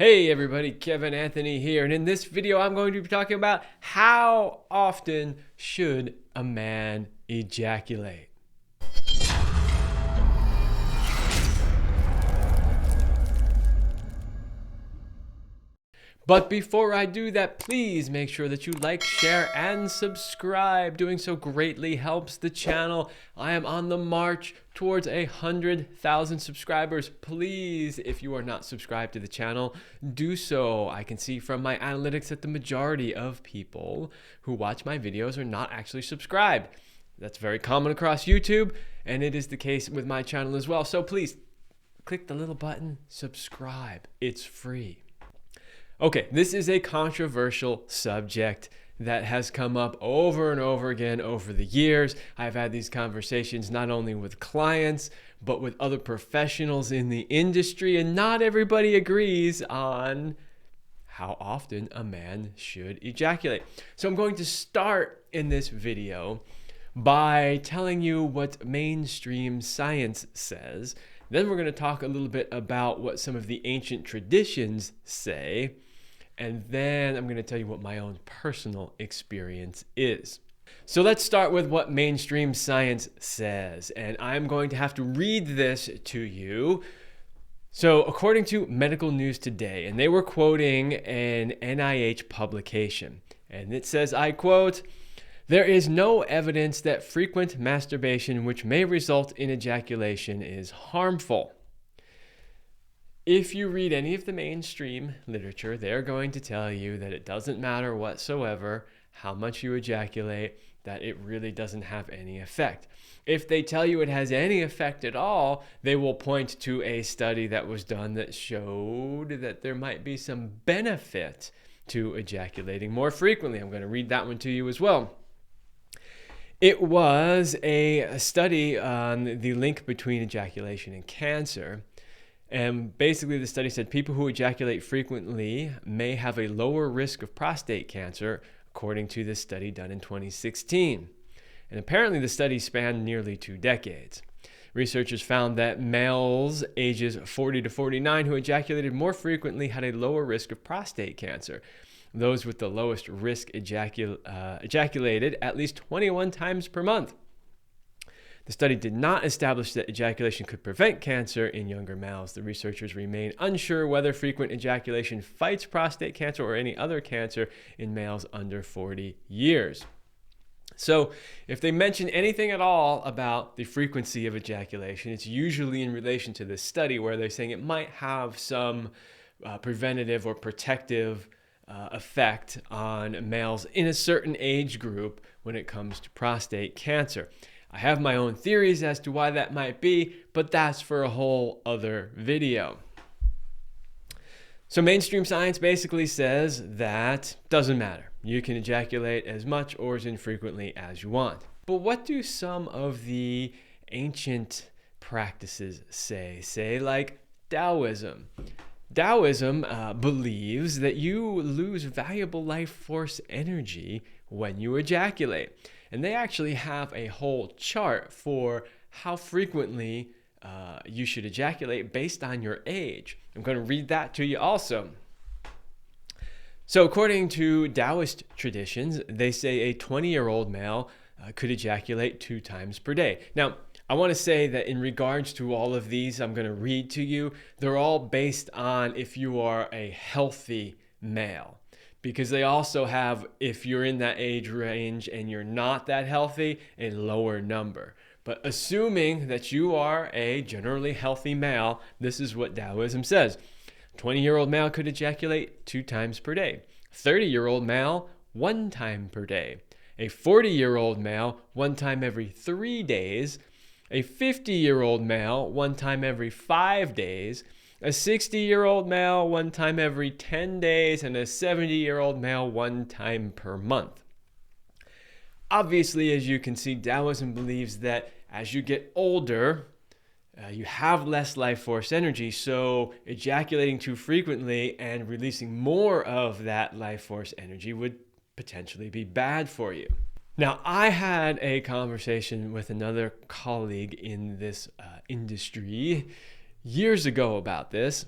Hey everybody, Kevin Anthony here, and in this video I'm going to be talking about how often should a man ejaculate. But before I do that, please make sure that you like, share, and subscribe. Doing so greatly helps the channel. I am on the march towards 100,000 subscribers. Please, if you are not subscribed to the channel, do so. I can see from my analytics that the majority of people who watch my videos are not actually subscribed. That's very common across YouTube, and it is the case with my channel as well. So please, click the little button, subscribe. It's free. Okay, this is a controversial subject that has come up over and over again over the years. I've had these conversations not only with clients, but with other professionals in the industry, and not everybody agrees on how often a man should ejaculate. So I'm going to start in this video by telling you what mainstream science says. Then we're going to talk a little bit about what some of the ancient traditions say. And then I'm going to tell you what my own personal experience is. So let's start with what mainstream science says. And I'm going to have to read this to you. So according to Medical News Today, and they were quoting an NIH publication, and it says, I quote, "There is no evidence that frequent masturbation, which may result in ejaculation, is harmful." If you read any of the mainstream literature, they're going to tell you that it doesn't matter whatsoever how much you ejaculate, that it really doesn't have any effect. If they tell you it has any effect at all, they will point to a study that was done that showed that there might be some benefit to ejaculating more frequently. I'm going to read that one to you as well. It was a study on the link between ejaculation and cancer. And basically the study said people who ejaculate frequently may have a lower risk of prostate cancer, according to this study done in 2016. And apparently the study spanned nearly 2 decades. Researchers found that males ages 40 to 49 who ejaculated more frequently had a lower risk of prostate cancer. Those with the lowest risk ejaculated at least 21 times per month. The study did not establish that ejaculation could prevent cancer in younger males. The researchers remain unsure whether frequent ejaculation fights prostate cancer or any other cancer in males under 40 years. So if they mention anything at all about the frequency of ejaculation, it's usually in relation to this study where they're saying it might have some preventative or protective effect on males in a certain age group when it comes to prostate cancer. I have my own theories as to why that might be, but that's for a whole other video. So mainstream science basically says that doesn't matter. You can ejaculate as much or as infrequently as you want. But what do some of the ancient practices say? Say like Daoism. Daoism believes that you lose valuable life force energy when you ejaculate. And they actually have a whole chart for how frequently you should ejaculate based on your age. I'm going to read that to you also. So according to Taoist traditions, they say a 20-year-old male could ejaculate 2 times per day. Now, I want to say that in regards to all of these I'm going to read to you, they're all based on if you are a healthy male. Because they also have, if you're in that age range and you're not that healthy, a lower number. But assuming that you are a generally healthy male, this is what Daoism says. 20-year-old male could ejaculate 2 times per day. 30-year-old male, 1 time per day. A 40-year-old male, 1 time every 3 days. A 50-year-old male, 1 time every 5 days. A 60-year-old male, 1 time every 10 days, and a 70-year-old male, 1 time per month. Obviously, as you can see, Taoism believes that as you get older, you have less life force energy, so ejaculating too frequently and releasing more of that life force energy would potentially be bad for you. Now, I had a conversation with another colleague in this industry years ago about this,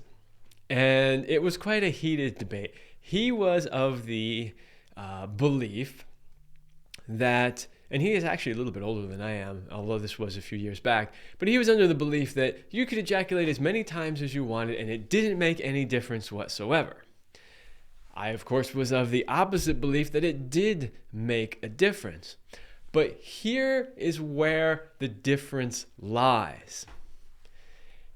And it was quite a heated debate. He was of the belief that, and he is actually a little bit older than I am, although this was a few years back, but he was under the belief that you could ejaculate as many times as you wanted and it didn't make any difference whatsoever. I, of course, was of the opposite belief that it did make a difference. But here is where the difference lies.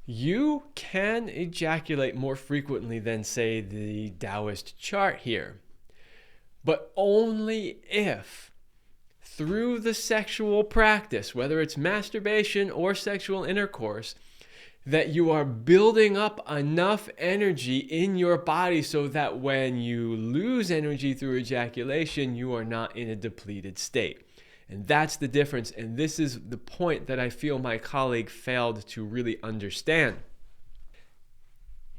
You can ejaculate more frequently than, say, the Taoist chart here, but only if, through the sexual practice, whether it's masturbation or sexual intercourse, that you are building up enough energy in your body so that when you lose energy through ejaculation, you are not in a depleted state. And that's the difference. And this is the point that I feel my colleague failed to really understand.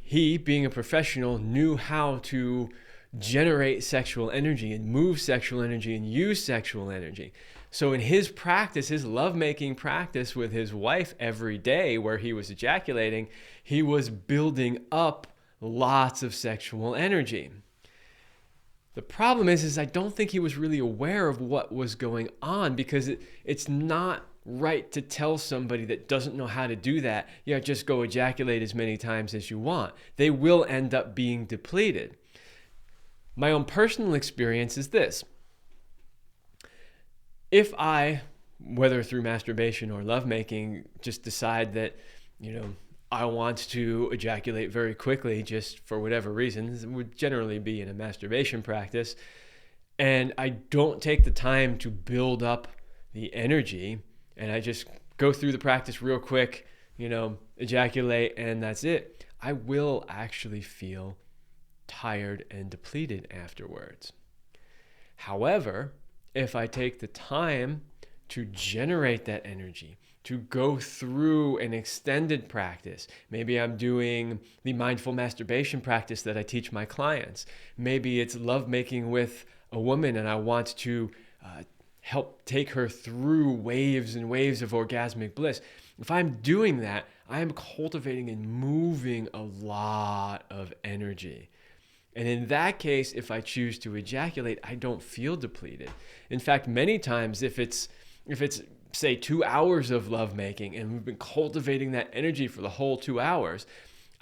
He, being a professional, knew how to generate sexual energy and move sexual energy and use sexual energy. So in his practice, his lovemaking practice with his wife every day where he was ejaculating, he was building up lots of sexual energy. The problem is I don't think he was really aware of what was going on, because it's not right to tell somebody that doesn't know how to do that, yeah, just go ejaculate as many times as you want. They will end up being depleted. My own personal experience is this. If I, whether through masturbation or lovemaking, just decide that, I want to ejaculate very quickly just for whatever reason, it would generally be in a masturbation practice, and I don't take the time to build up the energy, and I just go through the practice real quick, ejaculate, and that's it, I will actually feel tired and depleted afterwards. However, if I take the time to generate that energy, to go through an extended practice, maybe I'm doing the mindful masturbation practice that I teach my clients, maybe it's lovemaking with a woman and I want to help take her through waves and waves of orgasmic bliss. If I'm doing that, I am cultivating and moving a lot of energy. And in that case, if I choose to ejaculate, I don't feel depleted. In fact, many times, if it's say 2 hours of lovemaking and we've been cultivating that energy for the whole 2 hours,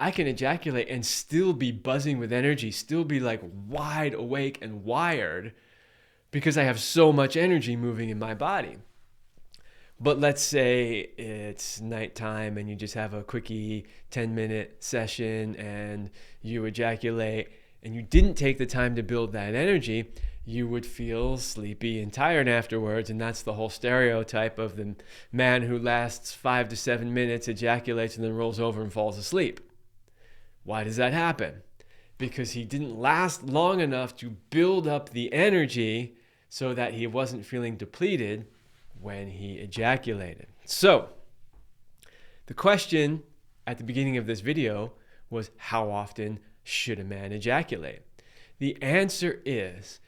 I can ejaculate and still be buzzing with energy, still be like wide awake and wired, because I have so much energy moving in my body. But let's say it's nighttime and you just have a quickie 10-minute session and you ejaculate and you didn't take the time to build that energy, you would feel sleepy and tired afterwards. And that's the whole stereotype of the man who lasts 5 to 7 minutes, ejaculates, and then rolls over and falls asleep. Why does that happen? Because he didn't last long enough to build up the energy so that he wasn't feeling depleted when he ejaculated. So, the question at the beginning of this video was, how often should a man ejaculate? The answer is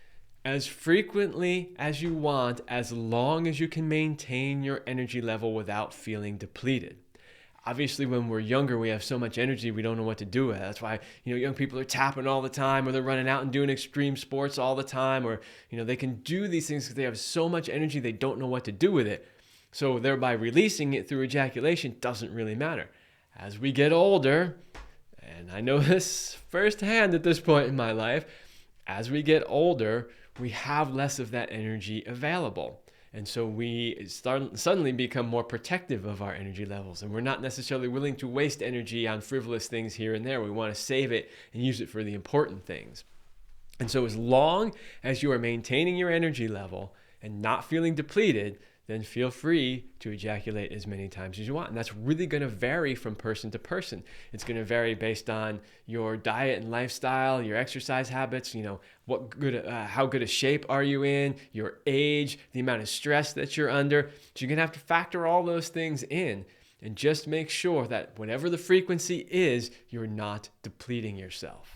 as frequently as you want, as long as you can maintain your energy level without feeling depleted. Obviously, when we're younger, we have so much energy, we don't know what to do with it. That's why, young people are tapping all the time, or they're running out and doing extreme sports all the time, or, they can do these things because they have so much energy, they don't know what to do with it. So thereby releasing it through ejaculation doesn't really matter. As we get older, and I know this firsthand at this point in my life, as we get older, we have less of that energy available. And so we suddenly become more protective of our energy levels, and we're not necessarily willing to waste energy on frivolous things here and there. We want to save it and use it for the important things. And so as long as you are maintaining your energy level and not feeling depleted, then feel free to ejaculate as many times as you want. And that's really going to vary from person to person. It's going to vary based on your diet and lifestyle, your exercise habits, how good a shape are you in, your age, the amount of stress that you're under. So you're going to have to factor all those things in and just make sure that whatever the frequency is, you're not depleting yourself.